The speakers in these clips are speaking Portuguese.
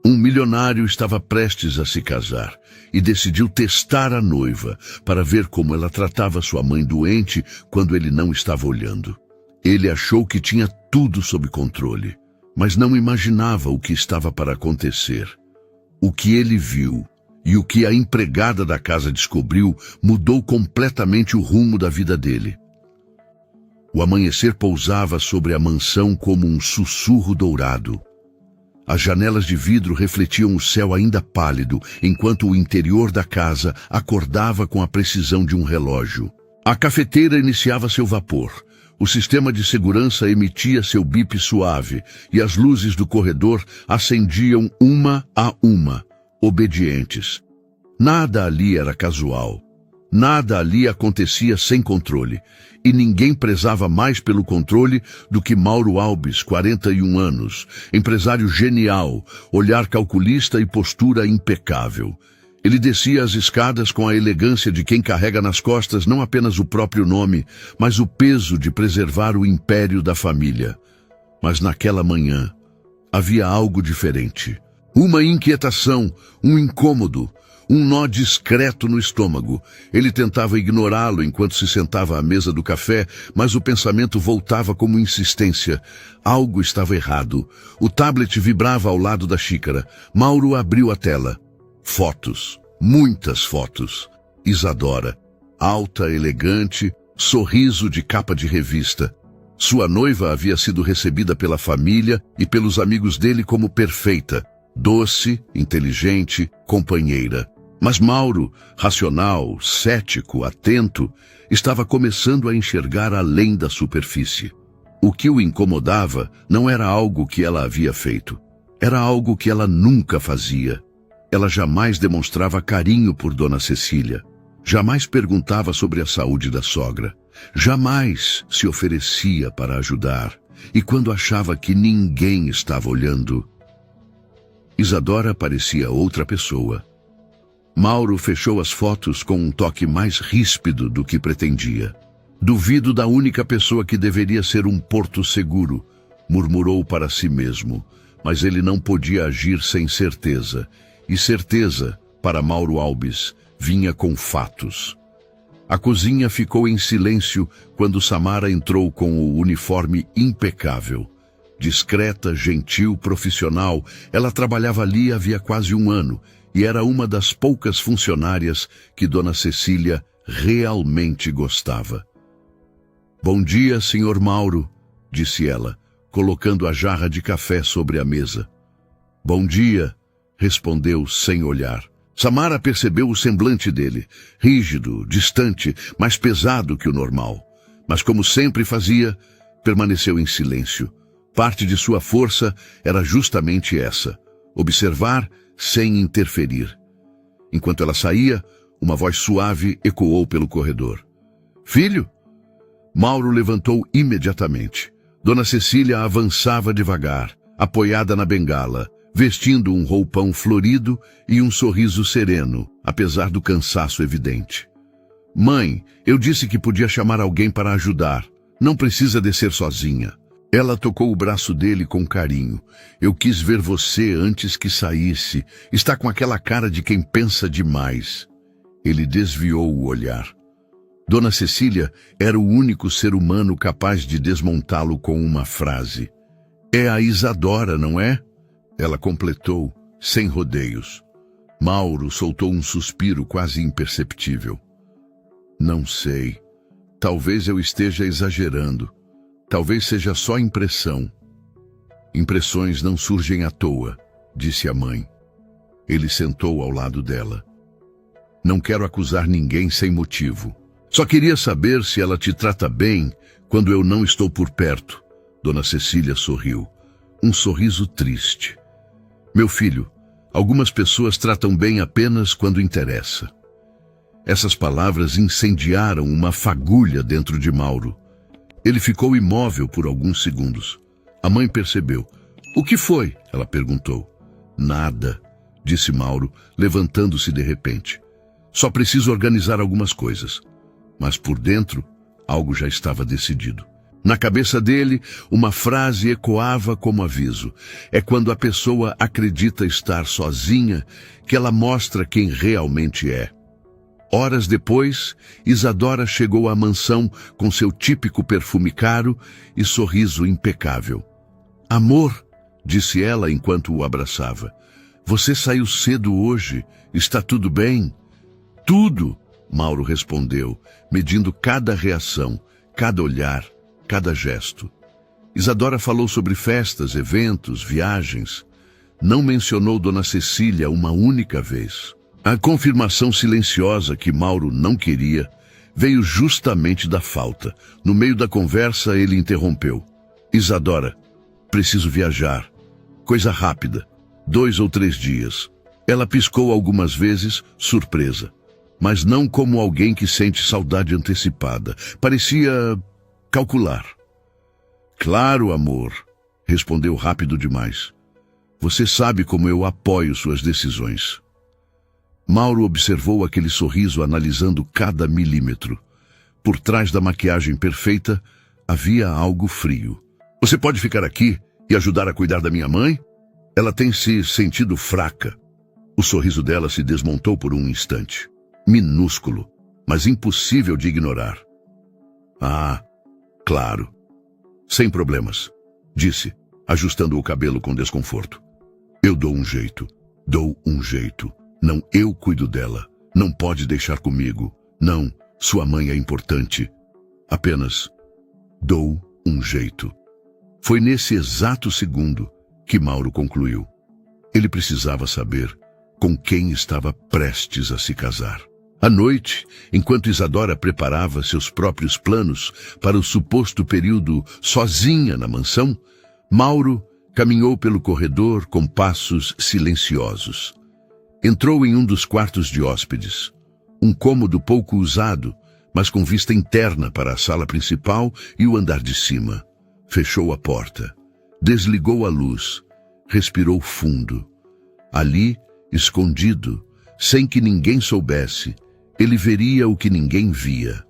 Um milionário estava prestes a se casar e decidiu testar a noiva para ver como ela tratava sua mãe doente quando ele não estava olhando. Ele achou que tinha tudo sob controle, mas não imaginava o que estava para acontecer. O que ele viu e o que a empregada da casa descobriu mudou completamente o rumo da vida dele. O amanhecer pousava sobre a mansão como um sussurro dourado. As janelas de vidro refletiam o céu ainda pálido, enquanto o interior da casa acordava com a precisão de um relógio. A cafeteira iniciava seu vapor. O sistema de segurança emitia seu bip suave e as luzes do corredor acendiam uma a uma, obedientes. Nada ali era casual. Nada ali acontecia sem controle, e ninguém prezava mais pelo controle do que Mauro Albis, 41 anos, empresário genial, olhar calculista e postura impecável. Ele descia as escadas com a elegância de quem carrega nas costas não apenas o próprio nome, mas o peso de preservar o império da família. Mas naquela manhã, havia algo diferente. Uma inquietação, um incômodo, um nó discreto no estômago. Ele tentava ignorá-lo enquanto se sentava à mesa do café, mas o pensamento voltava como insistência. Algo estava errado. O tablet vibrava ao lado da xícara. Mauro abriu a tela. Fotos. Muitas fotos. Isadora. Alta, elegante, sorriso de capa de revista. Sua noiva havia sido recebida pela família e pelos amigos dele como perfeita. Doce, inteligente, companheira. Mas Mauro, racional, cético, atento, estava começando a enxergar além da superfície. O que o incomodava não era algo que ela havia feito. Era algo que ela nunca fazia. Ela jamais demonstrava carinho por Dona Cecília. Jamais perguntava sobre a saúde da sogra. Jamais se oferecia para ajudar. E quando achava que ninguém estava olhando, Isadora parecia outra pessoa. Mauro fechou as fotos com um toque mais ríspido do que pretendia. Duvido da única pessoa que deveria ser um porto seguro, murmurou para si mesmo, mas ele não podia agir sem certeza. E certeza, para Mauro Albis, vinha com fatos. A cozinha ficou em silêncio quando Samara entrou com o uniforme impecável. Discreta, gentil, profissional, ela trabalhava ali havia quase um ano e era uma das poucas funcionárias que Dona Cecília realmente gostava. "Bom dia, Sr. Mauro", disse ela, colocando a jarra de café sobre a mesa. "Bom dia", respondeu sem olhar. Samara percebeu o semblante dele, rígido, distante, mais pesado que o normal. Mas como sempre fazia, permaneceu em silêncio. Parte de sua força era justamente essa: observar sem interferir. Enquanto ela saía, uma voz suave ecoou pelo corredor. "Filho?" Mauro levantou imediatamente. Dona Cecília avançava devagar, apoiada na bengala, vestindo um roupão florido e um sorriso sereno, apesar do cansaço evidente. "Mãe, eu disse que podia chamar alguém para ajudar. Não precisa descer sozinha." Ela tocou o braço dele com carinho. "Eu quis ver você antes que saísse. Está com aquela cara de quem pensa demais." Ele desviou o olhar. Dona Cecília era o único ser humano capaz de desmontá-lo com uma frase. "É a Isadora, não é?" Ela completou, sem rodeios. Mauro soltou um suspiro quase imperceptível. "Não sei. Talvez eu esteja exagerando. Talvez seja só impressão." "Impressões não surgem à toa", disse a mãe. Ele sentou ao lado dela. "Não quero acusar ninguém sem motivo. Só queria saber se ela te trata bem quando eu não estou por perto." Dona Cecília sorriu. Um sorriso triste. "Meu filho, algumas pessoas tratam bem apenas quando interessa." Essas palavras incendiaram uma fagulha dentro de Mauro. Ele ficou imóvel por alguns segundos. A mãe percebeu. "O que foi?" ela perguntou. "Nada", disse Mauro, levantando-se de repente. "Só preciso organizar algumas coisas." Mas por dentro, algo já estava decidido. Na cabeça dele, uma frase ecoava como aviso. É quando a pessoa acredita estar sozinha que ela mostra quem realmente é. Horas depois, Isadora chegou à mansão com seu típico perfume caro e sorriso impecável. "Amor", disse ela enquanto o abraçava. "Você saiu cedo hoje. Está tudo bem?" "Tudo", Mauro respondeu, medindo cada reação, cada olhar, cada gesto. Isadora falou sobre festas, eventos, viagens. Não mencionou Dona Cecília uma única vez. A confirmação silenciosa que Mauro não queria veio justamente da falta. No meio da conversa, ele interrompeu. "Isadora, preciso viajar. Coisa rápida. 2 ou 3 dias. Ela piscou algumas vezes, surpresa. Mas não como alguém que sente saudade antecipada. Parecia calcular. "Claro, amor", respondeu rápido demais. "Você sabe como eu apoio suas decisões." Mauro observou aquele sorriso analisando cada milímetro. Por trás da maquiagem perfeita, havia algo frio. "Você pode ficar aqui e ajudar a cuidar da minha mãe? Ela tem se sentido fraca." O sorriso dela se desmontou por um instante. Minúsculo, mas impossível de ignorar. "Ah, claro. Sem problemas", disse, ajustando o cabelo com desconforto. "Eu dou um jeito. Dou um jeito. Não, eu cuido dela. Não pode deixar comigo. Não, sua mãe é importante. Apenas dou um jeito." Foi nesse exato segundo que Mauro concluiu. Ele precisava saber com quem estava prestes a se casar. À noite, enquanto Isadora preparava seus próprios planos para o suposto período sozinha na mansão, Mauro caminhou pelo corredor com passos silenciosos. Entrou em um dos quartos de hóspedes, um cômodo pouco usado, mas com vista interna para a sala principal e o andar de cima. Fechou a porta, desligou a luz, respirou fundo. Ali, escondido, sem que ninguém soubesse, ele veria o que ninguém via.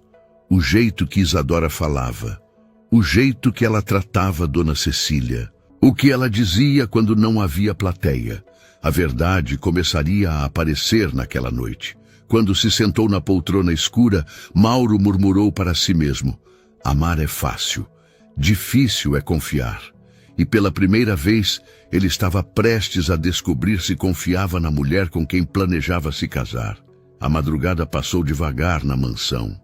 O jeito que Isadora falava, o jeito que ela tratava Dona Cecília, o que ela dizia quando não havia plateia. A verdade começaria a aparecer naquela noite. Quando se sentou na poltrona escura, Mauro murmurou para si mesmo: "Amar é fácil, difícil é confiar." E pela primeira vez, ele estava prestes a descobrir se confiava na mulher com quem planejava se casar. A madrugada passou devagar na mansão.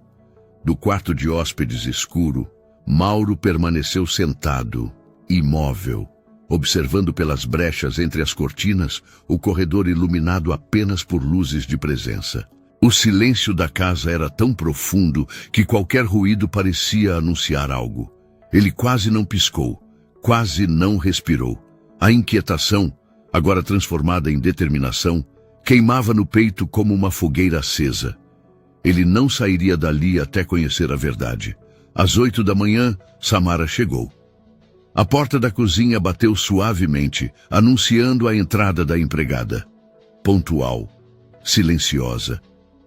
Do quarto de hóspedes escuro, Mauro permaneceu sentado, imóvel, observando pelas brechas entre as cortinas o corredor iluminado apenas por luzes de presença. O silêncio da casa era tão profundo que qualquer ruído parecia anunciar algo. Ele quase não piscou, quase não respirou. A inquietação, agora transformada em determinação, queimava no peito como uma fogueira acesa. Ele não sairia dali até conhecer a verdade. Às 8 da manhã, Samara chegou. A porta da cozinha bateu suavemente, anunciando a entrada da empregada. Pontual, silenciosa,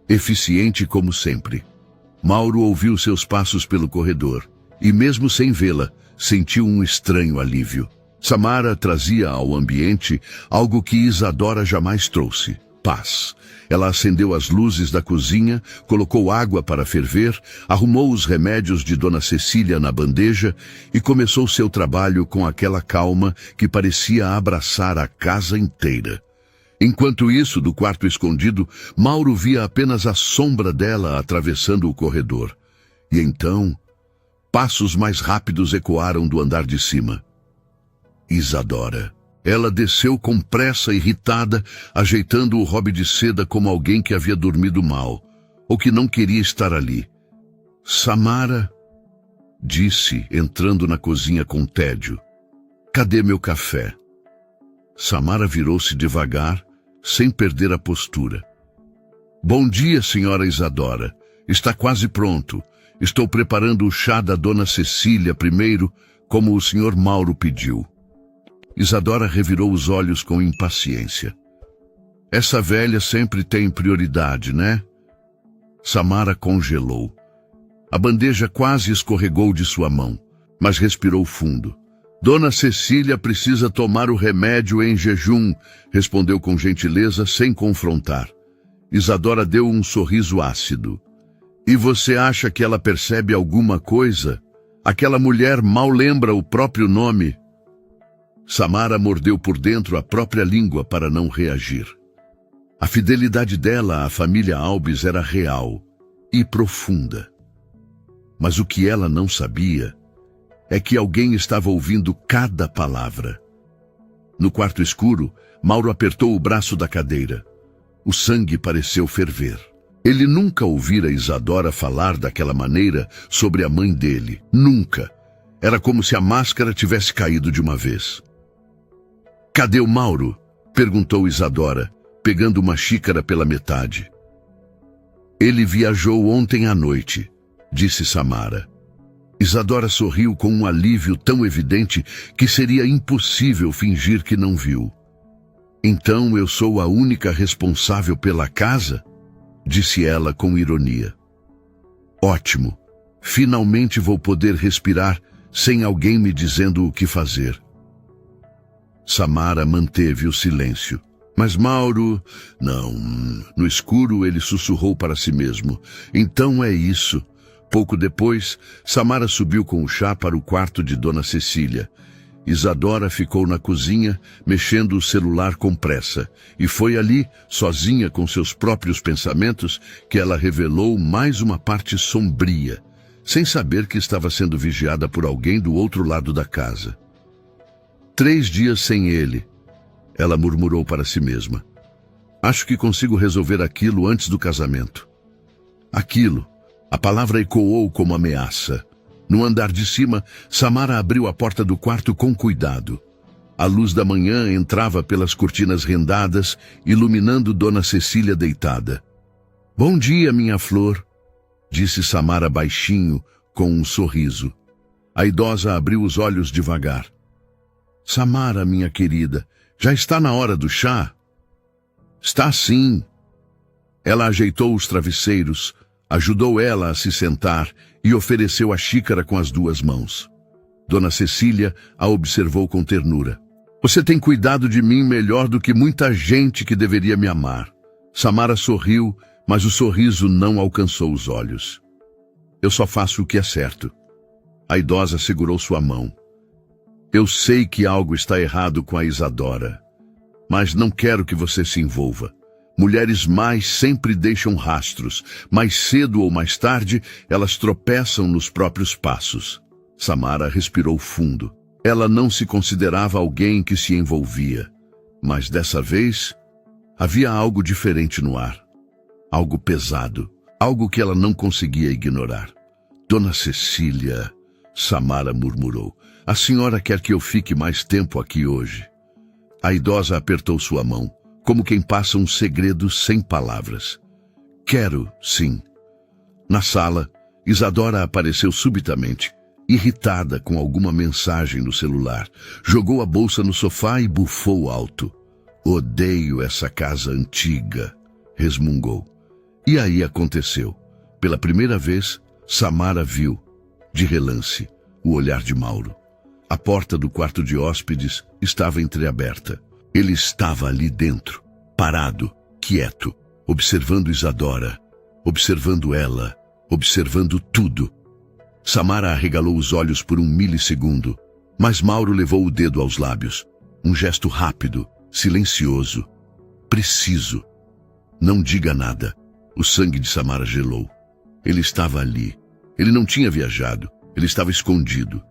eficiente como sempre. Mauro ouviu seus passos pelo corredor e, mesmo sem vê-la, sentiu um estranho alívio. Samara trazia ao ambiente algo que Isadora jamais trouxe: paz. Ela acendeu as luzes da cozinha, colocou água para ferver, arrumou os remédios de Dona Cecília na bandeja e começou seu trabalho com aquela calma que parecia abraçar a casa inteira. Enquanto isso, do quarto escondido, Mauro via apenas a sombra dela atravessando o corredor. E então, passos mais rápidos ecoaram do andar de cima. Isadora. Ela desceu com pressa, irritada, ajeitando o robe de seda como alguém que havia dormido mal, ou que não queria estar ali. "Samara", disse, entrando na cozinha com tédio. "Cadê meu café?" Samara virou-se devagar, sem perder a postura. "Bom dia, senhora Isadora. Está quase pronto. Estou preparando o chá da Dona Cecília primeiro, como o senhor Mauro pediu." Isadora revirou os olhos com impaciência. "Essa velha sempre tem prioridade, né?" Samara congelou. A bandeja quase escorregou de sua mão. mas respirou fundo. Dona Cecília precisa tomar o remédio em jejum, respondeu com gentileza, sem confrontar. Isadora deu um sorriso ácido. E você acha que ela percebe alguma coisa? Aquela mulher mal lembra o próprio nome. Samara mordeu por dentro a própria língua para não reagir. A fidelidade dela à família Alves era real e profunda. Mas o que ela não sabia é que alguém estava ouvindo cada palavra. No quarto escuro, Mauro apertou o braço da cadeira. O sangue pareceu ferver. Ele nunca ouvira Isadora falar daquela maneira sobre a mãe dele. Nunca. Era como se a máscara tivesse caído de uma vez. Cadê o Mauro? Perguntou Isadora, pegando uma xícara pela metade. Ele viajou ontem à noite, disse Samara. Isadora sorriu com um alívio tão evidente que seria impossível fingir que não viu. Então eu sou a única responsável pela casa? Disse ela com ironia. Ótimo. Finalmente vou poder respirar sem alguém me dizendo o que fazer. Samara manteve o silêncio. Mas Mauro... Não. No escuro ele sussurrou para si mesmo. Então é isso. Pouco depois, Samara subiu com o chá para o quarto de Dona Cecília. Isadora ficou na cozinha, mexendo o celular com pressa, e foi ali, sozinha com seus próprios pensamentos, que ela revelou mais uma parte sombria, sem saber que estava sendo vigiada por alguém do outro lado da casa. 3 dias sem ele, ela murmurou para si mesma. Acho que consigo resolver aquilo antes do casamento. Aquilo. A palavra ecoou como ameaça. No andar de cima, Samara abriu a porta do quarto com cuidado. A luz da manhã entrava pelas cortinas rendadas, iluminando Dona Cecília deitada. Bom dia, minha flor, disse Samara baixinho, com um sorriso. A idosa abriu os olhos devagar. Samara, minha querida, já está na hora do chá? Está sim. Ela ajeitou os travesseiros, ajudou ela a se sentar e ofereceu a xícara com as 2 mãos. Dona Cecília a observou com ternura. Você tem cuidado de mim melhor do que muita gente que deveria me amar. Samara sorriu, mas o sorriso não alcançou os olhos. Eu só faço o que é certo. A idosa segurou sua mão. Eu sei que algo está errado com a Isadora, mas não quero que você se envolva. Mulheres más sempre deixam rastros. Mais cedo ou mais tarde, elas tropeçam nos próprios passos. Samara respirou fundo. Ela não se considerava alguém que se envolvia. Mas dessa vez, havia algo diferente no ar. Algo pesado. Algo que ela não conseguia ignorar. Dona Cecília, Samara murmurou. A senhora quer que eu fique mais tempo aqui hoje? A idosa apertou sua mão, como quem passa um segredo sem palavras. Quero, sim. Na sala, Isadora apareceu subitamente, irritada com alguma mensagem no celular. Jogou a bolsa no sofá e bufou alto. Odeio essa casa antiga, resmungou. E aí aconteceu. Pela primeira vez, Samara viu, de relance, o olhar de Mauro. A porta do quarto de hóspedes estava entreaberta. Ele estava ali dentro, parado, quieto, observando Isadora, observando ela, observando tudo. Samara arregalou os olhos por um milissegundo, mas Mauro levou o dedo aos lábios. Um gesto rápido, silencioso, preciso. Não diga nada. O sangue de Samara gelou. Ele estava ali. Ele não tinha viajado. Ele estava escondido.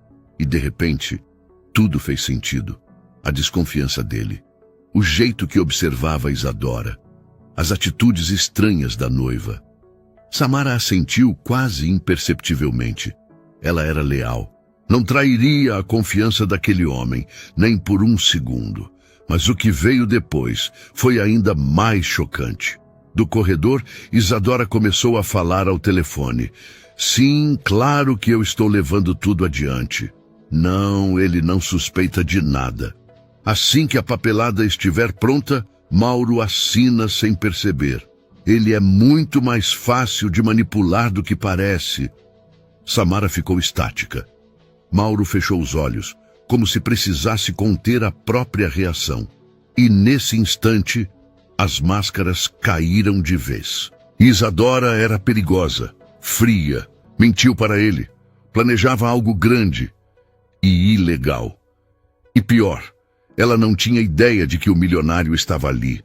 E, de repente, tudo fez sentido. A desconfiança dele. O jeito que observava Isadora. As atitudes estranhas da noiva. Samara assentiu quase imperceptivelmente. Ela era leal. Não trairia a confiança daquele homem, nem por um segundo. Mas o que veio depois foi ainda mais chocante. Do corredor, Isadora começou a falar ao telefone. Sim, claro que eu estou levando tudo adiante. Não, ele não suspeita de nada. Assim que a papelada estiver pronta, Mauro assina sem perceber. Ele é muito mais fácil de manipular do que parece. Samara ficou estática. Mauro fechou os olhos, como se precisasse conter a própria reação. E nesse instante, as máscaras caíram de vez. Isadora era perigosa, fria, mentiu para ele, planejava algo grande e ilegal. E pior, ela não tinha ideia de que o milionário estava ali,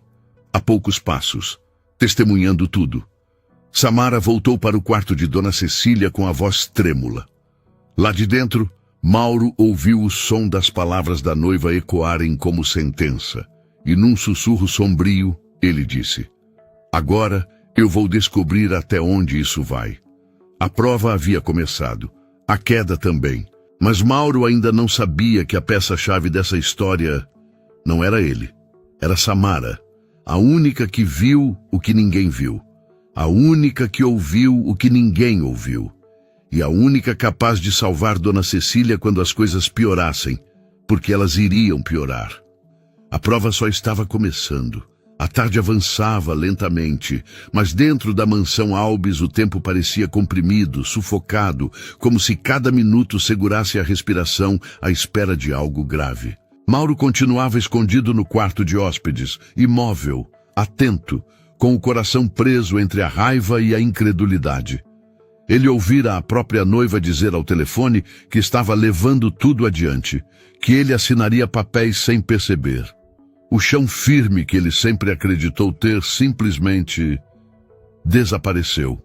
a poucos passos, testemunhando tudo. Samara voltou para o quarto de Dona Cecília com a voz trêmula. Lá de dentro, Mauro ouviu o som das palavras da noiva ecoarem como sentença, e num sussurro sombrio, ele disse: "Agora eu vou descobrir até onde isso vai." A prova havia começado, a queda também, mas Mauro ainda não sabia que a peça-chave dessa história não era ele, era Samara, a única que viu o que ninguém viu, a única que ouviu o que ninguém ouviu, e a única capaz de salvar Dona Cecília quando as coisas piorassem, porque elas iriam piorar. A prova só estava começando. A tarde avançava lentamente, mas dentro da mansão Albis o tempo parecia comprimido, sufocado, como se cada minuto segurasse a respiração à espera de algo grave. Mauro continuava escondido no quarto de hóspedes, imóvel, atento, com o coração preso entre a raiva e a incredulidade. Ele ouvira a própria noiva dizer ao telefone que estava levando tudo adiante, que ele assinaria papéis sem perceber. O chão firme que ele sempre acreditou ter simplesmente desapareceu.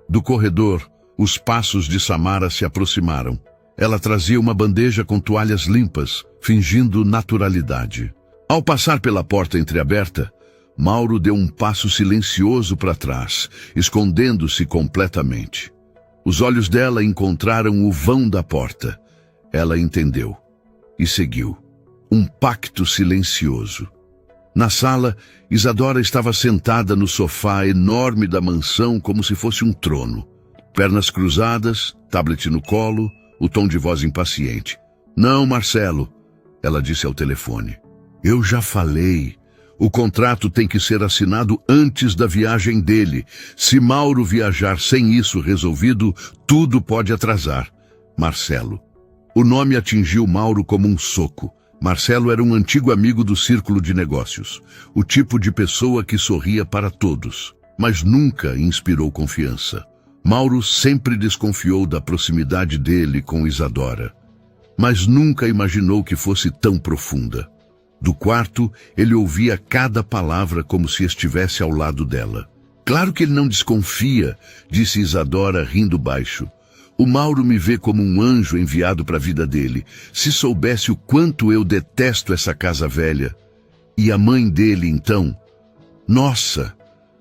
Do corredor, os passos de Samara se aproximaram. Ela trazia uma bandeja com toalhas limpas, fingindo naturalidade. Ao passar pela porta entreaberta, Mauro deu um passo silencioso para trás, escondendo-se completamente. Os olhos dela encontraram o vão da porta. Ela entendeu e seguiu. Um pacto silencioso. Na sala, Isadora estava sentada no sofá enorme da mansão como se fosse um trono. Pernas cruzadas, tablet no colo, o tom de voz impaciente. "Não, Marcelo", ela disse ao telefone. "Eu já falei. O contrato tem que ser assinado antes da viagem dele. Se Mauro viajar sem isso resolvido, tudo pode atrasar." Marcelo. O nome atingiu Mauro como um soco. Marcelo era um antigo amigo do círculo de negócios, o tipo de pessoa que sorria para todos, mas nunca inspirou confiança. Mauro sempre desconfiou da proximidade dele com Isadora, mas nunca imaginou que fosse tão profunda. Do quarto, ele ouvia cada palavra como se estivesse ao lado dela. "Claro que ele não desconfia", disse Isadora rindo baixo. "O Mauro me vê como um anjo enviado para a vida dele. Se soubesse o quanto eu detesto essa casa velha. E a mãe dele, então? Nossa,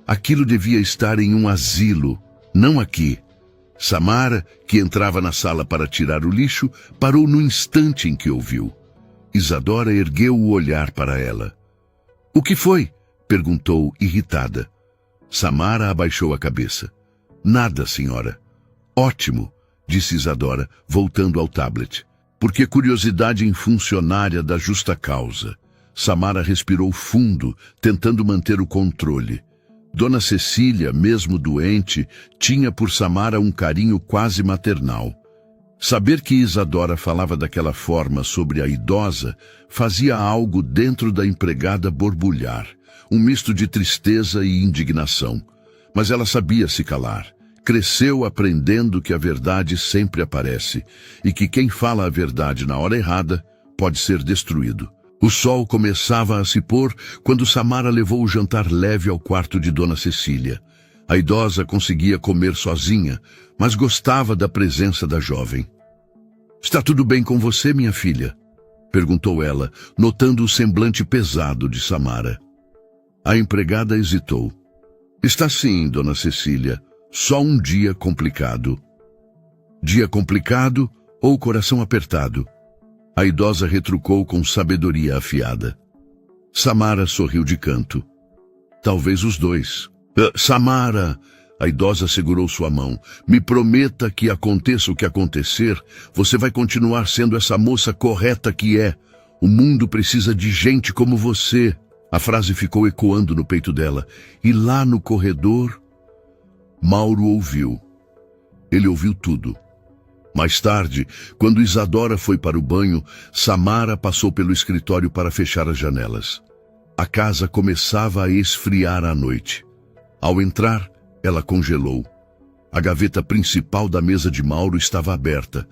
aquilo devia estar em um asilo, não aqui." Samara, que entrava na sala para tirar o lixo, parou no instante em que ouviu. Isadora ergueu o olhar para ela. "O que foi?" perguntou, irritada. Samara abaixou a cabeça. "Nada, senhora." "Ótimo", disse Isadora, voltando ao tablet. "Porque curiosidade infuncionária da justa causa." Samara respirou fundo, tentando manter o controle. Dona Cecília, mesmo doente, tinha por Samara um carinho quase maternal. Saber que Isadora falava daquela forma sobre a idosa fazia algo dentro da empregada borbulhar, um misto de tristeza e indignação. Mas ela sabia se calar. Cresceu aprendendo que a verdade sempre aparece e que quem fala a verdade na hora errada pode ser destruído. O sol começava a se pôr quando Samara levou o jantar leve ao quarto de Dona Cecília. A idosa conseguia comer sozinha, mas gostava da presença da jovem. "Está tudo bem com você, minha filha?" perguntou ela, notando o semblante pesado de Samara. A empregada hesitou. "Está sim, Dona Cecília. Só um dia complicado." "Dia complicado ou coração apertado?" A idosa retrucou com sabedoria afiada. Samara sorriu de canto. "Talvez os dois." Samara!" A idosa segurou sua mão. "Me prometa que aconteça o que acontecer, você vai continuar sendo essa moça correta que é. O mundo precisa de gente como você." A frase ficou ecoando no peito dela. E lá no corredor, Mauro ouviu. Ele ouviu tudo. Mais tarde, quando Isadora foi para o banho, Samara passou pelo escritório para fechar as janelas. A casa começava a esfriar à noite. Ao entrar, ela congelou. A gaveta principal da mesa de Mauro estava aberta,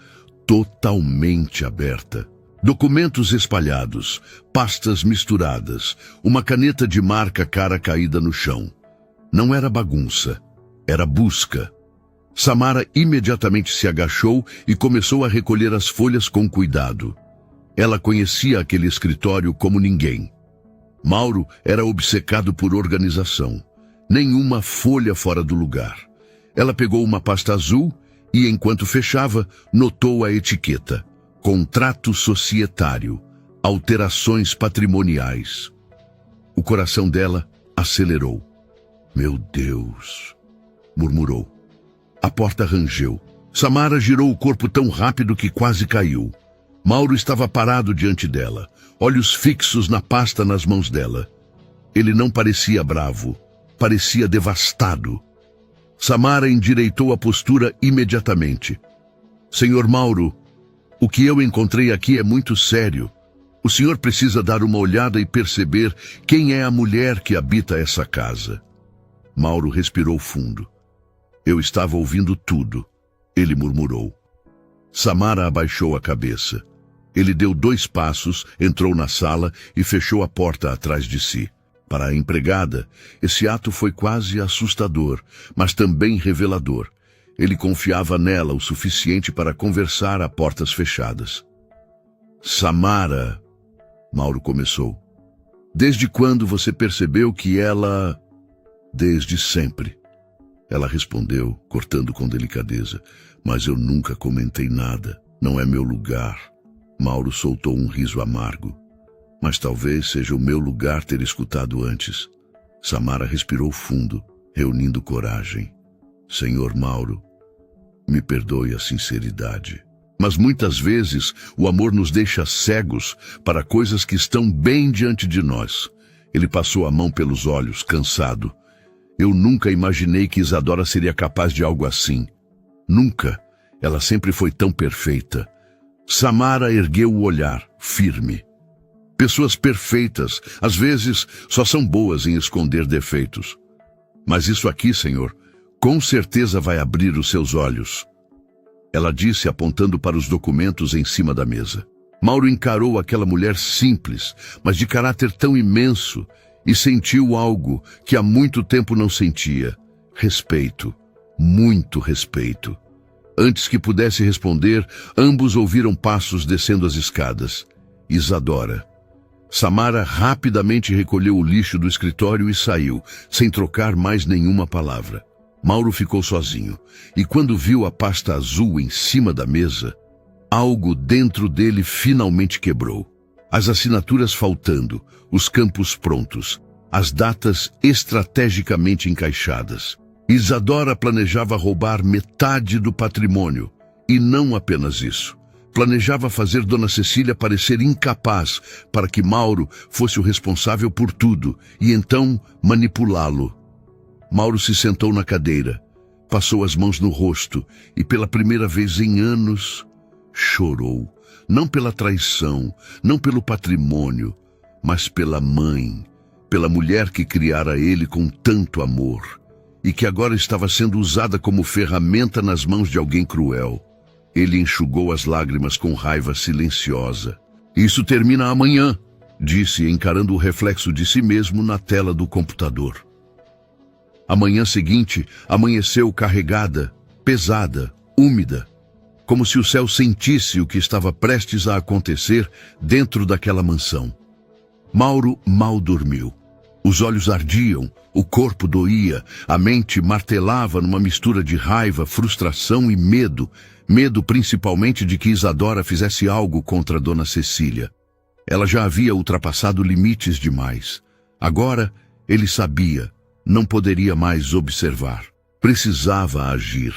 totalmente aberta. Documentos espalhados, pastas misturadas, uma caneta de marca cara caída no chão. Não era bagunça, era busca. Samara imediatamente se agachou e começou a recolher as folhas com cuidado. Ela conhecia aquele escritório como ninguém. Mauro era obcecado por organização. Nenhuma folha fora do lugar. Ela pegou uma pasta azul e, enquanto fechava, notou a etiqueta: contrato societário, alterações patrimoniais. O coração dela acelerou. Meu Deus, murmurou. A porta rangeu. Samara girou o corpo tão rápido que quase caiu. Mauro estava parado diante dela, olhos fixos na pasta nas mãos dela. Ele não parecia bravo, parecia devastado. Samara endireitou a postura imediatamente. Senhor Mauro, o que eu encontrei aqui é muito sério. O senhor precisa dar uma olhada e perceber quem é a mulher que habita essa casa. Mauro respirou fundo. Eu estava ouvindo tudo, ele murmurou. Samara abaixou a cabeça. Ele deu 2 passos, entrou na sala e fechou a porta atrás de si. Para a empregada, esse ato foi quase assustador, mas também revelador. Ele confiava nela o suficiente para conversar a portas fechadas. Samara, Mauro começou. Desde quando você percebeu que ela... Desde sempre. Ela respondeu, cortando com delicadeza. Mas eu nunca comentei nada. Não é meu lugar. Mauro soltou um riso amargo. Mas talvez seja o meu lugar ter escutado antes. Samara respirou fundo, reunindo coragem. Senhor Mauro, me perdoe a sinceridade. Mas muitas vezes o amor nos deixa cegos para coisas que estão bem diante de nós. Ele passou a mão pelos olhos, cansado. Eu nunca imaginei que Isadora seria capaz de algo assim. Nunca. Ela sempre foi tão perfeita. Samara ergueu o olhar, firme. Pessoas perfeitas, às vezes, só são boas em esconder defeitos. Mas isso aqui, senhor, com certeza vai abrir os seus olhos. Ela disse, apontando para os documentos em cima da mesa. Mauro encarou aquela mulher simples, mas de caráter tão imenso, e sentiu algo que há muito tempo não sentia. Respeito. Muito respeito. Antes que pudesse responder, ambos ouviram passos descendo as escadas. Isadora. Samara rapidamente recolheu o lixo do escritório e saiu, sem trocar mais nenhuma palavra. Mauro ficou sozinho, e quando viu a pasta azul em cima da mesa, algo dentro dele finalmente quebrou. As assinaturas faltando, os campos prontos, as datas estrategicamente encaixadas. Isadora planejava roubar metade do patrimônio, e não apenas isso. Planejava fazer Dona Cecília parecer incapaz para que Mauro fosse o responsável por tudo, e então manipulá-lo. Mauro se sentou na cadeira, passou as mãos no rosto e pela primeira vez em anos chorou. Não pela traição, não pelo patrimônio, mas pela mãe, pela mulher que criara ele com tanto amor e que agora estava sendo usada como ferramenta nas mãos de alguém cruel. Ele enxugou as lágrimas com raiva silenciosa. Isso termina amanhã, disse, encarando o reflexo de si mesmo na tela do computador. A manhã seguinte amanheceu carregada, pesada, úmida, como se o céu sentisse o que estava prestes a acontecer dentro daquela mansão. Mauro mal dormiu. Os olhos ardiam, o corpo doía, a mente martelava numa mistura de raiva, frustração e medo. Medo principalmente de que Isadora fizesse algo contra Dona Cecília. Ela já havia ultrapassado limites demais. Agora, ele sabia, não poderia mais observar. Precisava agir.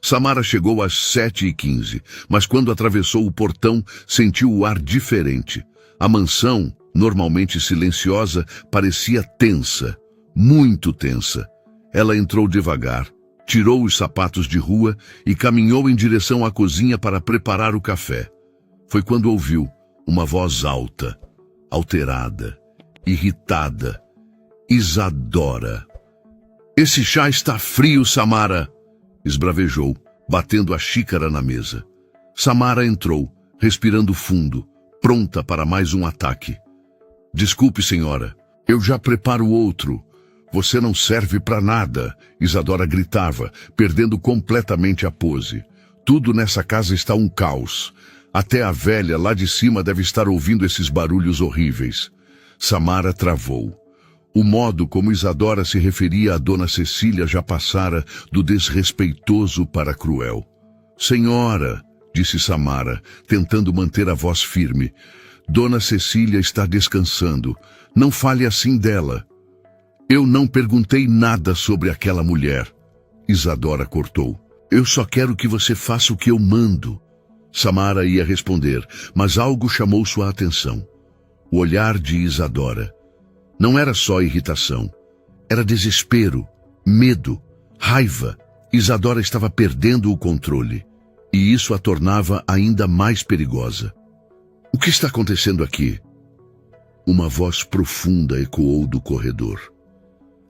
Samara chegou às 7h15, mas quando atravessou o portão, sentiu o ar diferente. A mansão, normalmente silenciosa, parecia tensa, muito tensa. Ela entrou devagar, tirou os sapatos de rua e caminhou em direção à cozinha para preparar o café. Foi quando ouviu uma voz alta, alterada, irritada. Isadora. Esse chá está frio, Samara, esbravejou, batendo a xícara na mesa. Samara entrou, respirando fundo, pronta para mais um ataque. Desculpe, senhora, eu já preparo outro. Você não serve para nada, Isadora gritava, perdendo completamente a pose. Tudo nessa casa está um caos. Até a velha lá de cima deve estar ouvindo esses barulhos horríveis. Samara travou. O modo como Isadora se referia a Dona Cecília já passara do desrespeitoso para cruel. Senhora, disse Samara, tentando manter a voz firme, Dona Cecília está descansando. Não fale assim dela. Eu não perguntei nada sobre aquela mulher. Isadora cortou. Eu só quero que você faça o que eu mando. Samara ia responder, mas algo chamou sua atenção. O olhar de Isadora. Não era só irritação. Era desespero, medo, raiva. Isadora estava perdendo o controle. E isso a tornava ainda mais perigosa. O que está acontecendo aqui? Uma voz profunda ecoou do corredor.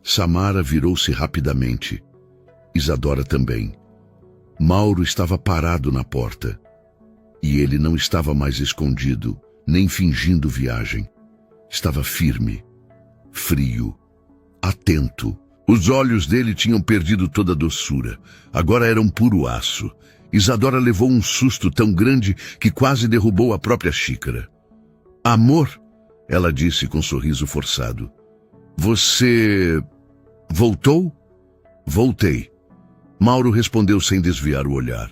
Samara virou-se rapidamente. Isadora também. Mauro estava parado na porta. E ele não estava mais escondido, nem fingindo viagem. Estava firme, frio, atento. Os olhos dele tinham perdido toda a doçura. Agora eram puro aço. Isadora levou um susto tão grande que quase derrubou a própria xícara. Amor, ela disse com sorriso forçado. Você voltou? Voltei. Mauro respondeu sem desviar o olhar.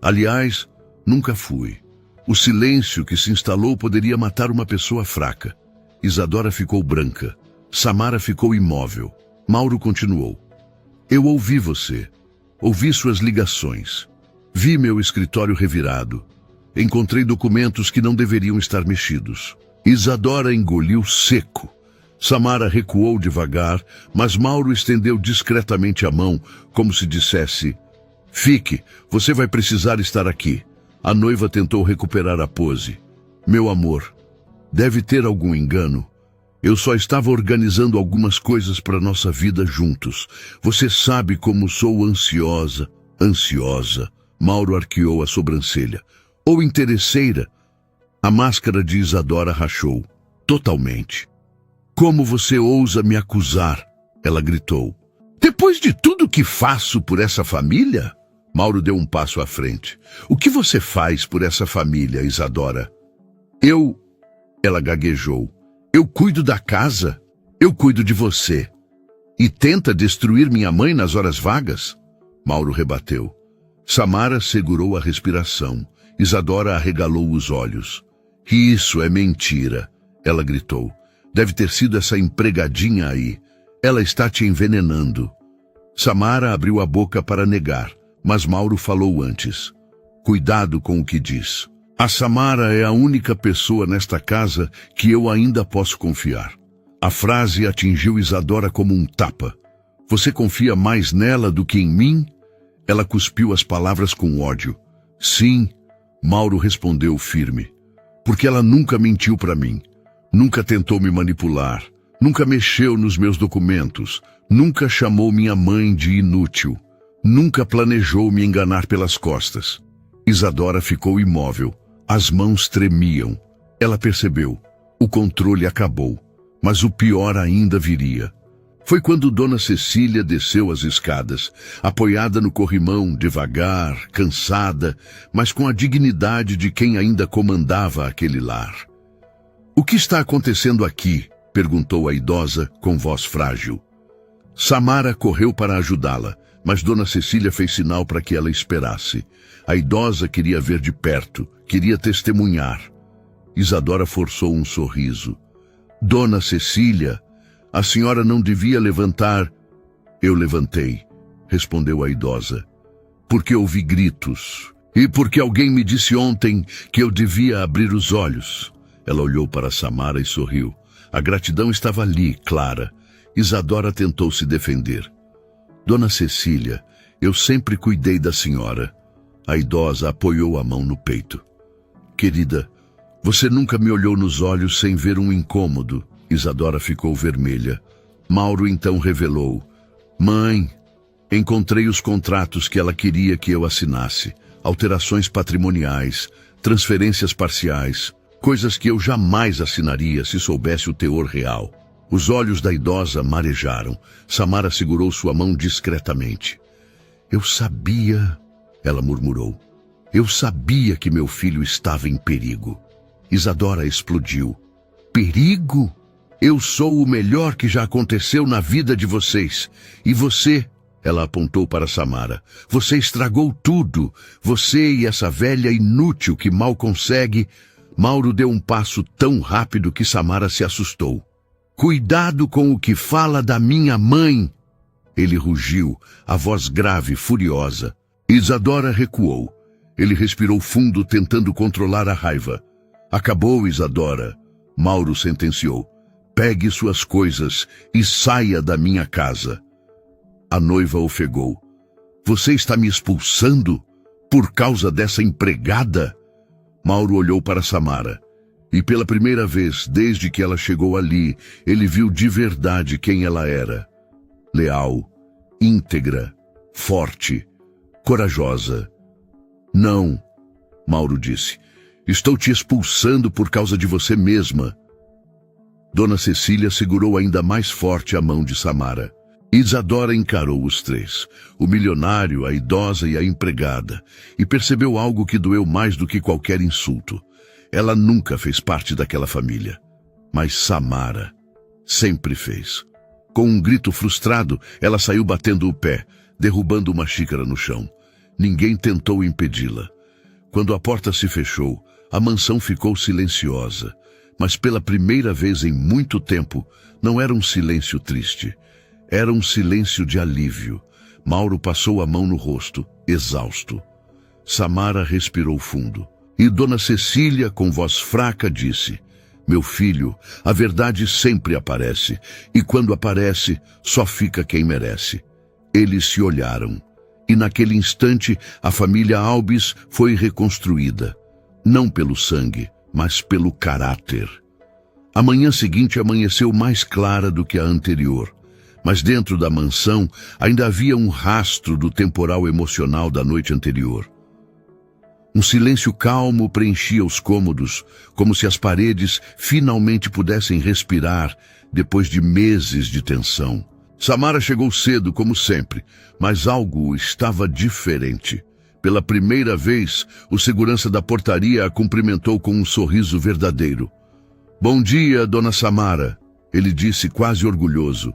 Aliás, nunca fui. O silêncio que se instalou poderia matar uma pessoa fraca. Isadora ficou branca. Samara ficou imóvel. Mauro continuou. Eu ouvi você. Ouvi suas ligações. Vi meu escritório revirado. Encontrei documentos que não deveriam estar mexidos. Isadora engoliu seco. Samara recuou devagar, mas Mauro estendeu discretamente a mão, como se dissesse: Fique, você vai precisar estar aqui. A noiva tentou recuperar a pose. Meu amor, deve ter algum engano. Eu só estava organizando algumas coisas para nossa vida juntos. Você sabe como sou ansiosa. Mauro arqueou a sobrancelha. Ou interesseira. A máscara de Isadora rachou. Totalmente. Como você ousa me acusar? Ela gritou. Depois de tudo que faço por essa família? Mauro deu um passo à frente. O que você faz por essa família, Isadora? Ela gaguejou. Eu cuido da casa. Eu cuido de você. E tenta destruir minha mãe nas horas vagas? Mauro rebateu. Samara segurou a respiração. Isadora arregalou os olhos. Isso é mentira, ela gritou. Deve ter sido essa empregadinha aí. Ela está te envenenando. Samara abriu a boca para negar, mas Mauro falou antes. Cuidado com o que diz. A Samara é a única pessoa nesta casa que eu ainda posso confiar. A frase atingiu Isadora como um tapa. Você confia mais nela do que em mim? Ela cuspiu as palavras com ódio. Sim, Mauro respondeu firme. Porque ela nunca mentiu para mim. Nunca tentou me manipular. Nunca mexeu nos meus documentos. Nunca chamou minha mãe de inútil. Nunca planejou me enganar pelas costas. Isadora ficou imóvel. As mãos tremiam. Ela percebeu. O controle acabou. Mas o pior ainda viria. Foi quando Dona Cecília desceu as escadas, apoiada no corrimão, devagar, cansada, mas com a dignidade de quem ainda comandava aquele lar. O que está acontecendo aqui? Perguntou a idosa com voz frágil. Samara correu para ajudá-la, mas Dona Cecília fez sinal para que ela esperasse. A idosa queria ver de perto, queria testemunhar. Isadora forçou um sorriso. Dona Cecília, a senhora não devia levantar. Eu levantei, respondeu a idosa, porque ouvi gritos e porque alguém me disse ontem que eu devia abrir os olhos. Ela olhou para Samara e sorriu. A gratidão estava ali, clara. Isadora tentou se defender. Dona Cecília, Eu sempre cuidei da senhora. A idosa apoiou a mão no peito. Querida, você nunca me olhou nos olhos sem ver um incômodo. Isadora ficou vermelha. Mauro então revelou. Mãe, encontrei os contratos que ela queria que eu assinasse. Alterações patrimoniais, transferências parciais, coisas que eu jamais assinaria se soubesse o teor real. Os olhos da idosa marejaram. Samara segurou sua mão discretamente. Eu sabia, ela murmurou. Eu sabia que meu filho estava em perigo. Isadora explodiu. Perigo? Eu sou o melhor que já aconteceu na vida de vocês. E você, ela apontou para Samara, você estragou tudo. Você e essa velha inútil que mal consegue. Mauro deu um passo tão rápido que Samara se assustou. Cuidado com o que fala da minha mãe. Ele rugiu, a voz grave, furiosa. Isadora recuou. Ele respirou fundo, tentando controlar a raiva. Acabou, Isadora. Mauro sentenciou. Pegue suas coisas e saia da minha casa. A noiva ofegou. Você está me expulsando por causa dessa empregada? Mauro olhou para Samara. E pela primeira vez, desde que ela chegou ali, ele viu de verdade quem ela era. Leal, íntegra, forte, corajosa. Não, Mauro disse. Estou te expulsando por causa de você mesma. Dona Cecília segurou ainda mais forte a mão de Samara. Isadora encarou os três, o milionário, a idosa e a empregada, e percebeu algo que doeu mais do que qualquer insulto. Ela nunca fez parte daquela família, mas Samara sempre fez. Com um grito frustrado, ela saiu batendo o pé, derrubando uma xícara no chão. Ninguém tentou impedi-la. Quando a porta se fechou, a mansão ficou silenciosa, mas pela primeira vez em muito tempo, não era um silêncio triste. Era um silêncio de alívio. Mauro passou a mão no rosto, exausto. Samara respirou fundo. E Dona Cecília, com voz fraca, disse: Meu filho, a verdade sempre aparece, e quando aparece, só fica quem merece. Eles se olharam, e naquele instante a família Albis foi reconstruída, não pelo sangue, mas pelo caráter. A manhã seguinte amanheceu mais clara do que a anterior, mas dentro da mansão ainda havia um rastro do temporal emocional da noite anterior. Um silêncio calmo preenchia os cômodos, como se as paredes finalmente pudessem respirar depois de meses de tensão. Samara chegou cedo, como sempre, mas algo estava diferente. Pela primeira vez, o segurança da portaria a cumprimentou com um sorriso verdadeiro. Bom dia, dona Samara, ele disse quase orgulhoso.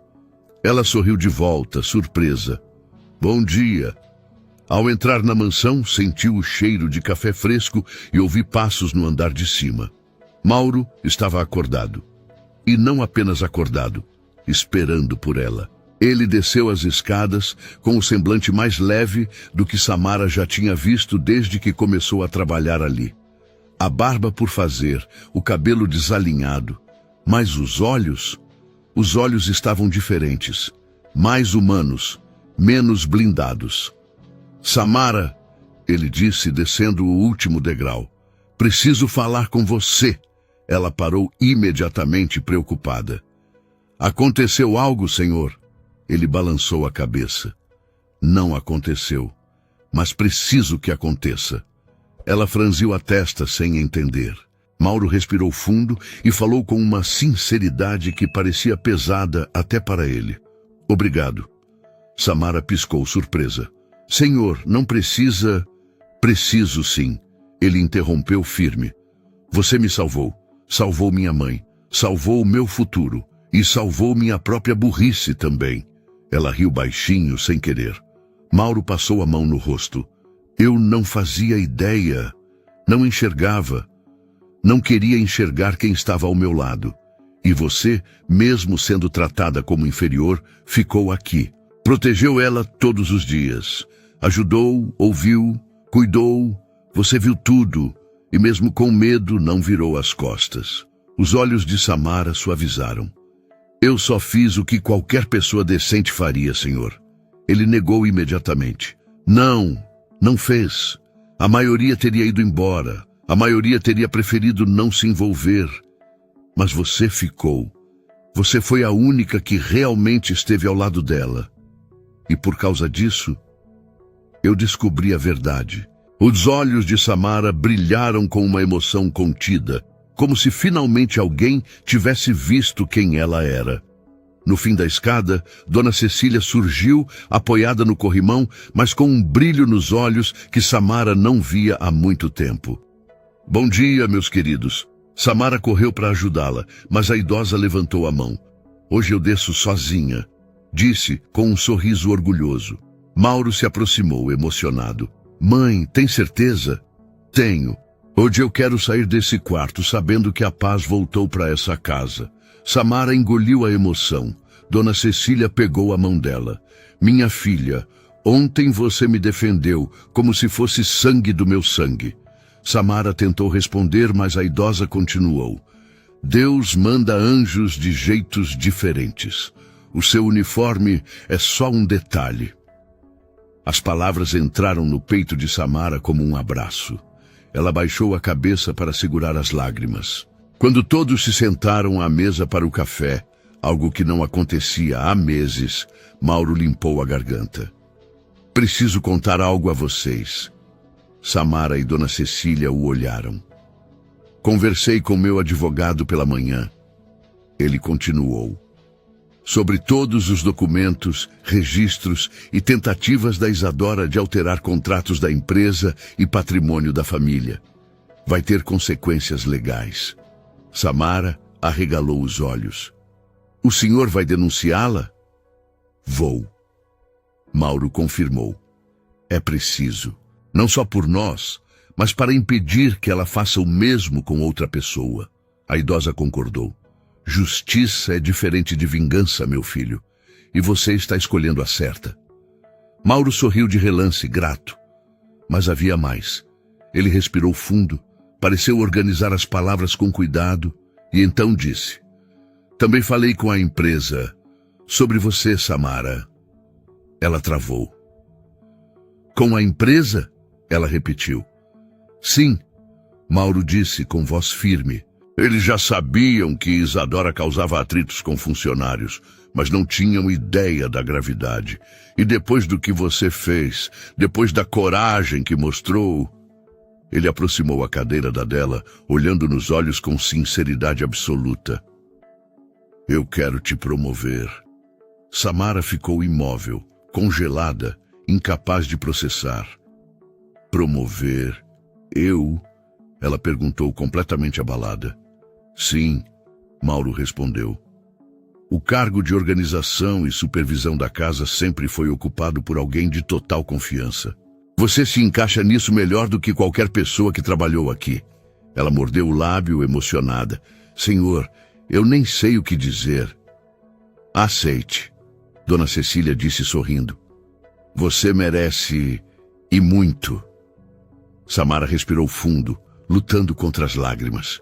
Ela sorriu de volta, surpresa. Bom dia. Ao entrar na mansão, sentiu o cheiro de café fresco e ouvi passos no andar de cima. Mauro estava acordado. E não apenas acordado, esperando por ela. Ele desceu as escadas com o semblante mais leve do que Samara já tinha visto desde que começou a trabalhar ali. A barba por fazer, o cabelo desalinhado, mas os olhos estavam diferentes, mais humanos, menos blindados. Samara, ele disse, descendo o último degrau. Preciso falar com você. Ela parou imediatamente preocupada. Aconteceu algo, senhor? Ele balançou a cabeça. Não aconteceu, mas preciso que aconteça. Ela franziu a testa sem entender. Mauro respirou fundo e falou com uma sinceridade que parecia pesada até para ele. Obrigado. Samara piscou surpresa. Senhor, não precisa... Preciso sim. Ele interrompeu firme. Você me salvou. Salvou minha mãe. Salvou o meu futuro. E salvou minha própria burrice também. Ela riu baixinho, sem querer. Mauro passou a mão no rosto. Eu não fazia ideia. Não enxergava. Não queria enxergar quem estava ao meu lado. E você, mesmo sendo tratada como inferior, ficou aqui. Protegeu ela todos os dias. Ajudou, ouviu, cuidou. Você viu tudo. E mesmo com medo, não virou as costas. Os olhos de Samara suavizaram. Eu só fiz o que qualquer pessoa decente faria, senhor. Ele negou imediatamente. Não, não fez. A maioria teria ido embora. A maioria teria preferido não se envolver. Mas você ficou. Você foi a única que realmente esteve ao lado dela. E por causa disso, eu descobri a verdade. Os olhos de Samara brilharam com uma emoção contida, como se finalmente alguém tivesse visto quem ela era. No fim da escada, Dona Cecília surgiu, apoiada no corrimão, mas com um brilho nos olhos que Samara não via há muito tempo. Bom dia, meus queridos. Samara correu para ajudá-la, mas a idosa levantou a mão. Hoje eu desço sozinha, disse com um sorriso orgulhoso. Mauro se aproximou, emocionado. Mãe, tem certeza? Tenho. Hoje eu quero sair desse quarto sabendo que a paz voltou para essa casa. Samara engoliu a emoção. Dona Cecília pegou a mão dela. Minha filha, ontem você me defendeu como se fosse sangue do meu sangue. Samara tentou responder, mas a idosa continuou. Deus manda anjos de jeitos diferentes. O seu uniforme é só um detalhe. As palavras entraram no peito de Samara como um abraço. Ela baixou a cabeça para segurar as lágrimas. Quando todos se sentaram à mesa para o café, algo que não acontecia há meses, Mauro limpou a garganta. Preciso contar algo a vocês. Samara e Dona Cecília o olharam. Conversei com meu advogado pela manhã. Ele continuou. Sobre todos os documentos, registros e tentativas da Isadora de alterar contratos da empresa e patrimônio da família. Vai ter consequências legais. Samara arregalou os olhos. O senhor vai denunciá-la? Vou. Mauro confirmou. É preciso. Não só por nós, mas para impedir que ela faça o mesmo com outra pessoa. A idosa concordou. Justiça é diferente de vingança, meu filho, e você está escolhendo a certa. Mauro sorriu de relance, grato. Mas havia mais. Ele respirou fundo, pareceu organizar as palavras com cuidado, e então disse: também falei com a empresa sobre você, Samara. Ela travou. Com a empresa? Ela repetiu. Sim, Mauro disse com voz firme. Eles já sabiam que Isadora causava atritos com funcionários, mas não tinham ideia da gravidade. E depois do que você fez, depois da coragem que mostrou... Ele aproximou a cadeira da dela, olhando nos olhos com sinceridade absoluta. Eu quero te promover. Samara ficou imóvel, congelada, incapaz de processar. Promover? Eu? Ela perguntou, completamente abalada. Sim, Mauro respondeu. O cargo de organização e supervisão da casa sempre foi ocupado por alguém de total confiança. Você se encaixa nisso melhor do que qualquer pessoa que trabalhou aqui. Ela mordeu o lábio, emocionada. Senhor, eu nem sei o que dizer. Aceite, Dona Cecília disse sorrindo. Você merece, e muito. Samara respirou fundo, lutando contra as lágrimas.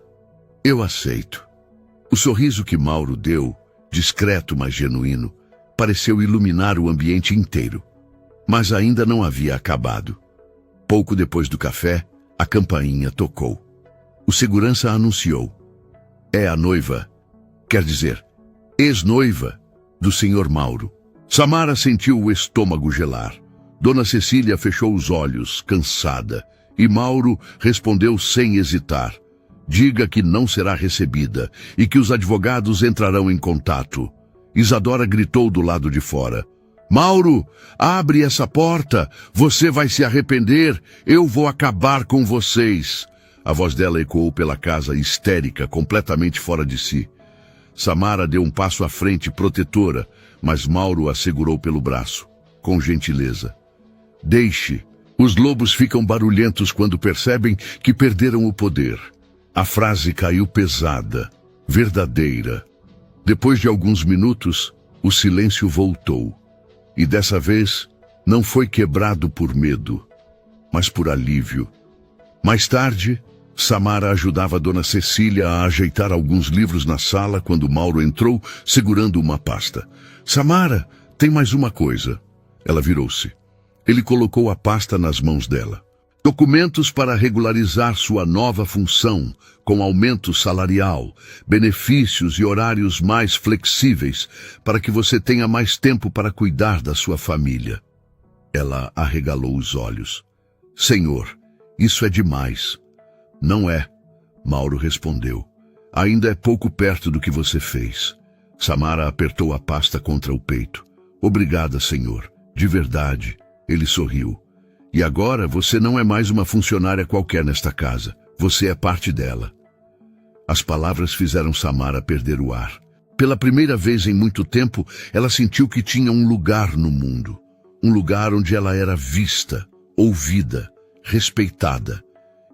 Eu aceito. O sorriso que Mauro deu, discreto mas genuíno, pareceu iluminar o ambiente inteiro. Mas ainda não havia acabado. Pouco depois do café, a campainha tocou. O segurança anunciou. É a noiva, quer dizer, ex-noiva, do Sr. Mauro. Samara sentiu o estômago gelar. Dona Cecília fechou os olhos, cansada, e Mauro respondeu sem hesitar. Diga que não será recebida e que os advogados entrarão em contato. Isadora gritou do lado de fora. Mauro, abre essa porta, você vai se arrepender, eu vou acabar com vocês. A voz dela ecoou pela casa, histérica, completamente fora de si. Samara deu um passo à frente, protetora, mas Mauro a segurou pelo braço, com gentileza. Deixe, os lobos ficam barulhentos quando percebem que perderam o poder. A frase caiu pesada, verdadeira. Depois de alguns minutos, o silêncio voltou. E dessa vez, não foi quebrado por medo, mas por alívio. Mais tarde, Samara ajudava Dona Cecília a ajeitar alguns livros na sala quando Mauro entrou, segurando uma pasta. Samara, tem mais uma coisa. Ela virou-se. Ele colocou a pasta nas mãos dela. Documentos para regularizar sua nova função, com aumento salarial, benefícios e horários mais flexíveis, para que você tenha mais tempo para cuidar da sua família. Ela arregalou os olhos. Senhor, isso é demais. Não é, Mauro respondeu. Ainda é pouco perto do que você fez. Samara apertou a pasta contra o peito. Obrigada, senhor. De verdade. Ele sorriu. E agora você não é mais uma funcionária qualquer nesta casa. Você é parte dela. As palavras fizeram Samara perder o ar. Pela primeira vez em muito tempo, ela sentiu que tinha um lugar no mundo. Um lugar onde ela era vista, ouvida, respeitada.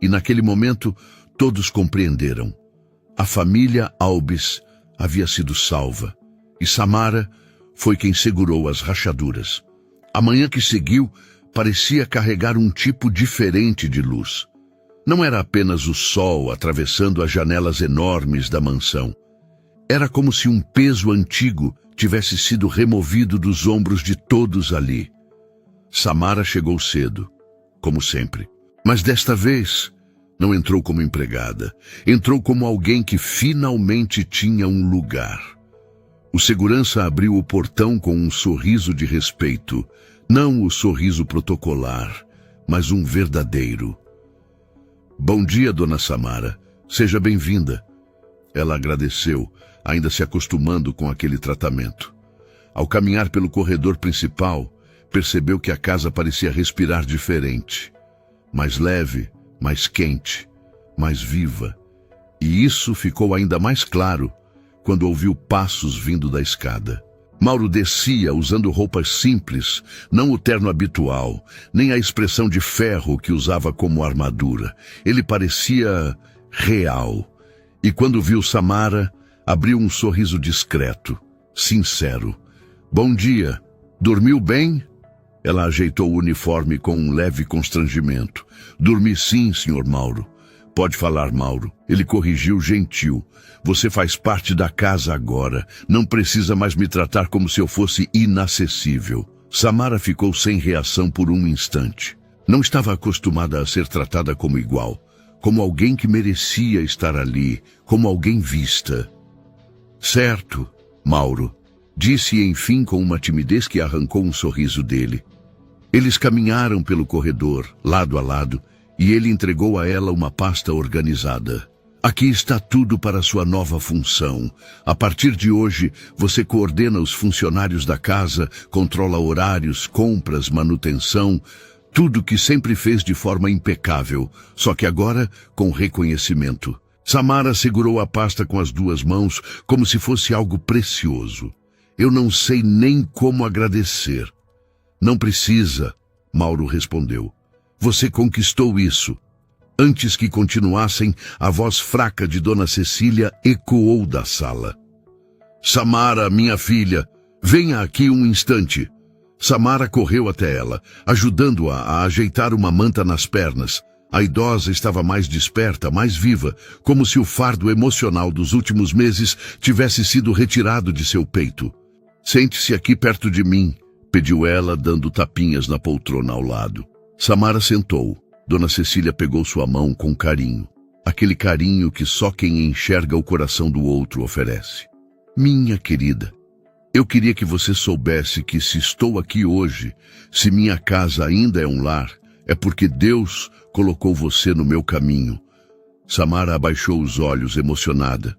E naquele momento, todos compreenderam. A família Albis havia sido salva. E Samara foi quem segurou as rachaduras. A manhã que seguiu parecia carregar um tipo diferente de luz. Não era apenas o sol atravessando as janelas enormes da mansão. Era como se um peso antigo tivesse sido removido dos ombros de todos ali. Samara chegou cedo, como sempre. Mas desta vez, não entrou como empregada. Entrou como alguém que finalmente tinha um lugar. O segurança abriu o portão com um sorriso de respeito. Não o sorriso protocolar, mas um verdadeiro. Bom dia, dona Samara. Seja bem-vinda. Ela agradeceu, ainda se acostumando com aquele tratamento. Ao caminhar pelo corredor principal, percebeu que a casa parecia respirar diferente. Mais leve, mais quente, mais viva. E isso ficou ainda mais claro quando ouviu passos vindo da escada. Mauro descia usando roupas simples, não o terno habitual, nem a expressão de ferro que usava como armadura. Ele parecia real. E quando viu Samara, abriu um sorriso discreto, sincero. Bom dia. Dormiu bem? Ela ajeitou o uniforme com um leve constrangimento. Dormi sim, senhor Mauro. Pode falar, Mauro. Ele corrigiu gentil. Você faz parte da casa agora. Não precisa mais me tratar como se eu fosse inacessível. Samara ficou sem reação por um instante. Não estava acostumada a ser tratada como igual, como alguém que merecia estar ali, como alguém vista. Certo, Mauro, disse enfim com uma timidez que arrancou um sorriso dele. Eles caminharam pelo corredor, lado a lado, e ele entregou a ela uma pasta organizada. Aqui está tudo para sua nova função. A partir de hoje, você coordena os funcionários da casa, controla horários, compras, manutenção, tudo que sempre fez de forma impecável, só que agora com reconhecimento. Samara segurou a pasta com as duas mãos, como se fosse algo precioso. Eu não sei nem como agradecer. Não precisa, Mauro respondeu. Você conquistou isso. Antes que continuassem, a voz fraca de Dona Cecília ecoou da sala. Samara, minha filha, venha aqui um instante. Samara correu até ela, ajudando-a a ajeitar uma manta nas pernas. A idosa estava mais desperta, mais viva, como se o fardo emocional dos últimos meses tivesse sido retirado de seu peito. Sente-se aqui perto de mim, pediu ela, dando tapinhas na poltrona ao lado. Samara sentou. Dona Cecília pegou sua mão com carinho. Aquele carinho que só quem enxerga o coração do outro oferece. Minha querida, eu queria que você soubesse que se estou aqui hoje, se minha casa ainda é um lar, é porque Deus colocou você no meu caminho. Samara abaixou os olhos, emocionada.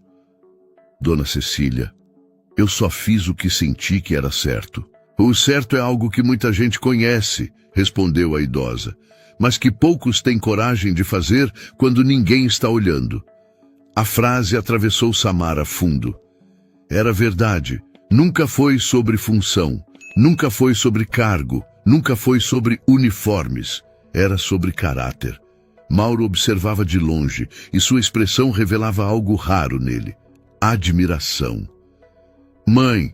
Dona Cecília, eu só fiz o que senti que era certo. O certo é algo que muita gente conhece, respondeu a idosa, mas que poucos têm coragem de fazer quando ninguém está olhando. A frase atravessou Samara fundo. Era verdade. Nunca foi sobre função, nunca foi sobre cargo, nunca foi sobre uniformes. Era sobre caráter. Mauro observava de longe e sua expressão revelava algo raro nele. Admiração. Mãe,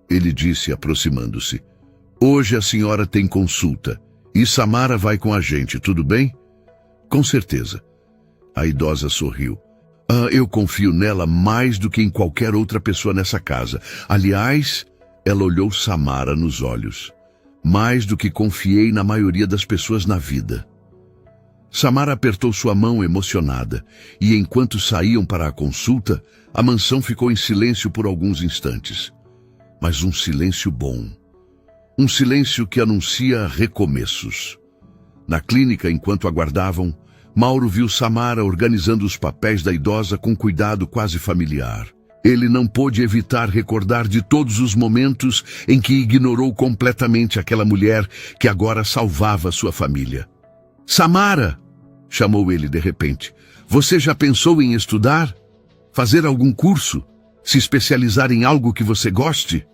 ele disse aproximando-se, hoje a senhora tem consulta e Samara vai com a gente, tudo bem? Com certeza. A idosa sorriu. Eu confio nela mais do que em qualquer outra pessoa nessa casa. Aliás, ela olhou Samara nos olhos. mais do que confiei na maioria das pessoas na vida. Samara apertou sua mão emocionada, e enquanto saíam para a consulta, a mansão ficou em silêncio por alguns instantes. Mas um silêncio bom. Um silêncio que anuncia recomeços. Na clínica, enquanto aguardavam, Mauro viu Samara organizando os papéis da idosa com cuidado quase familiar. Ele não pôde evitar recordar de todos os momentos em que ignorou completamente aquela mulher que agora salvava sua família. "Samara!" chamou ele de repente. "Você já pensou em estudar? Fazer algum curso? Se especializar em algo que você goste?"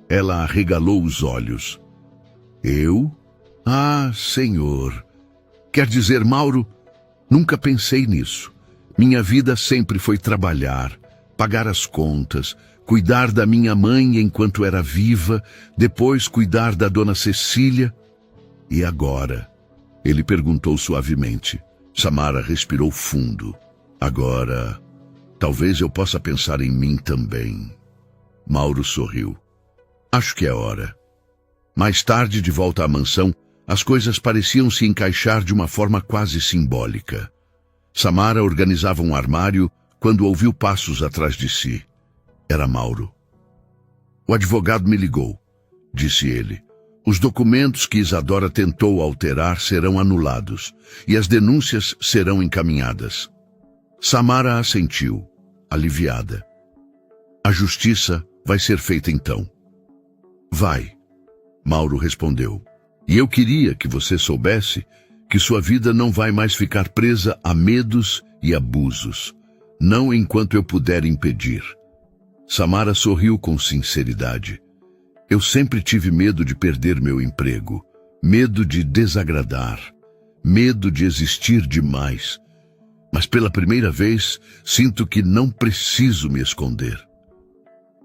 Ela arregalou os olhos. "Eu? Ah, senhor. Quer dizer, Mauro, nunca pensei nisso. Minha vida sempre foi trabalhar, pagar as contas, cuidar da minha mãe enquanto era viva, depois cuidar da dona Cecília. E agora?" Ele perguntou suavemente. Samara respirou fundo. "Agora, talvez eu possa pensar em mim também." Mauro sorriu. "Acho que é hora." Mais tarde, de volta à mansão, as coisas pareciam se encaixar de uma forma quase simbólica. Samara organizava um armário quando ouviu passos atrás de si. Era Mauro. "O advogado me ligou", disse ele. "Os documentos que Isadora tentou alterar serão anulados e as denúncias serão encaminhadas." Samara assentiu, aliviada. "A justiça vai ser feita então." "Vai", Mauro respondeu. "E eu queria que você soubesse que sua vida não vai mais ficar presa a medos e abusos, não enquanto eu puder impedir." Samara sorriu com sinceridade. "Eu sempre tive medo de perder meu emprego, medo de desagradar, medo de existir demais. Mas pela primeira vez, sinto que não preciso me esconder."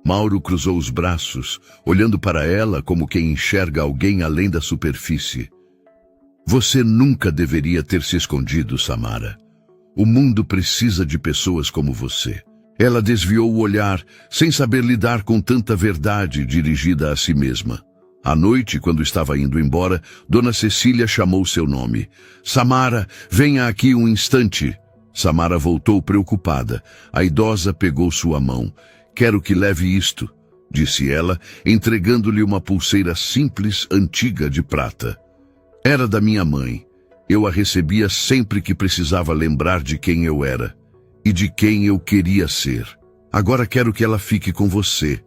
Mauro cruzou os braços, olhando para ela como quem enxerga alguém além da superfície. "Você nunca deveria ter se escondido, Samara. O mundo precisa de pessoas como você." Ela desviou o olhar, sem saber lidar com tanta verdade dirigida a si mesma. À noite, quando estava indo embora, Dona Cecília chamou seu nome. "Samara, venha aqui um instante." Samara voltou preocupada. A idosa pegou sua mão. "Quero que leve isto", disse ela, entregando-lhe uma pulseira simples, antiga, de prata. "Era da minha mãe. Eu a recebia sempre que precisava lembrar de quem eu era e de quem eu queria ser. Agora quero que ela fique com você."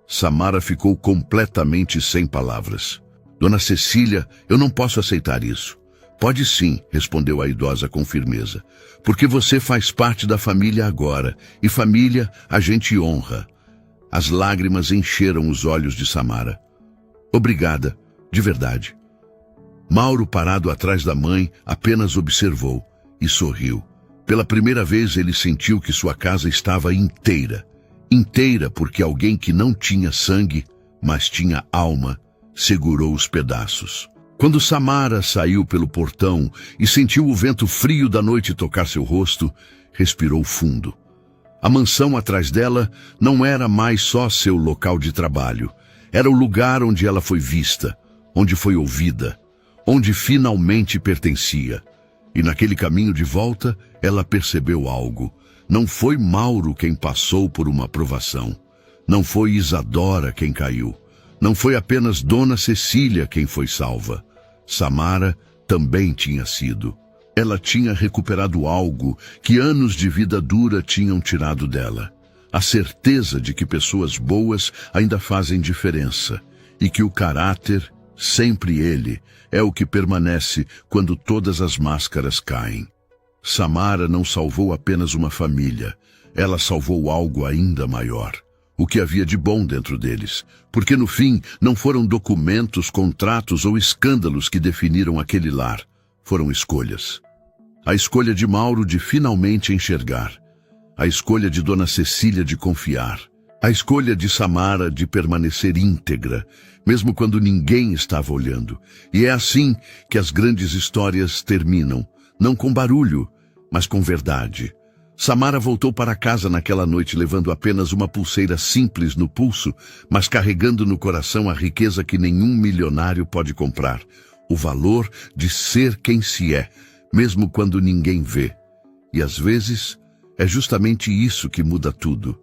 Samara ficou completamente sem palavras. "Dona Cecília, eu não posso aceitar isso." "Pode sim", respondeu a idosa com firmeza, "porque você faz parte da família agora, e família a gente honra." As lágrimas encheram os olhos de Samara. "Obrigada, de verdade." Mauro, parado atrás da mãe, apenas observou e sorriu. Pela primeira vez ele sentiu que sua casa estava inteira. Inteira porque alguém que não tinha sangue, mas tinha alma, segurou os pedaços. Quando Samara saiu pelo portão e sentiu o vento frio da noite tocar seu rosto, respirou fundo. A mansão atrás dela não era mais só seu local de trabalho. Era o lugar onde ela foi vista, onde foi ouvida, onde finalmente pertencia. E naquele caminho de volta, ela percebeu algo. Não foi Mauro quem passou por uma provação. Não foi Isadora quem caiu. Não foi apenas Dona Cecília quem foi salva. Samara também tinha sido. Ela tinha recuperado algo que anos de vida dura tinham tirado dela. A certeza de que pessoas boas ainda fazem diferença e que o caráter, sempre ele, é o que permanece quando todas as máscaras caem. Samara não salvou apenas uma família, ela salvou algo ainda maior. O que havia de bom dentro deles, porque no fim não foram documentos, contratos ou escândalos que definiram aquele lar, foram escolhas. A escolha de Mauro de finalmente enxergar, a escolha de Dona Cecília de confiar, a escolha de Samara de permanecer íntegra, mesmo quando ninguém estava olhando. E é assim que as grandes histórias terminam, não com barulho, mas com verdade. Samara voltou para casa naquela noite levando apenas uma pulseira simples no pulso, mas carregando no coração a riqueza que nenhum milionário pode comprar, o valor de ser quem se é, mesmo quando ninguém vê. E às vezes, é justamente isso que muda tudo.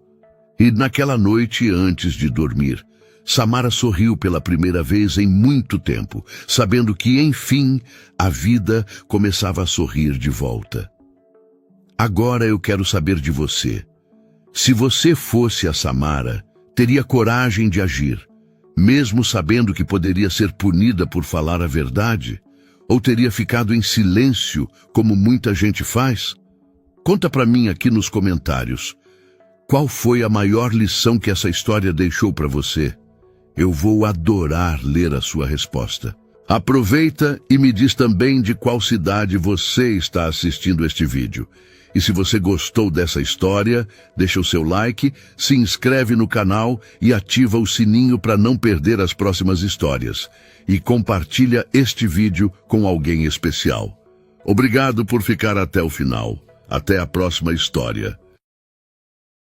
E naquela noite, antes de dormir, Samara sorriu pela primeira vez em muito tempo, sabendo que, enfim, a vida começava a sorrir de volta. Agora eu quero saber de você. Se você fosse a Samara, teria coragem de agir, mesmo sabendo que poderia ser punida por falar a verdade? Ou teria ficado em silêncio, como muita gente faz? Conta pra mim aqui nos comentários. Qual foi a maior lição que essa história deixou para você? Eu vou adorar ler a sua resposta. Aproveita e me diz também de qual cidade você está assistindo este vídeo. E se você gostou dessa história, deixa o seu like, se inscreve no canal e ativa o sininho para não perder as próximas histórias. E compartilha este vídeo com alguém especial. Obrigado por ficar até o final. Até a próxima história.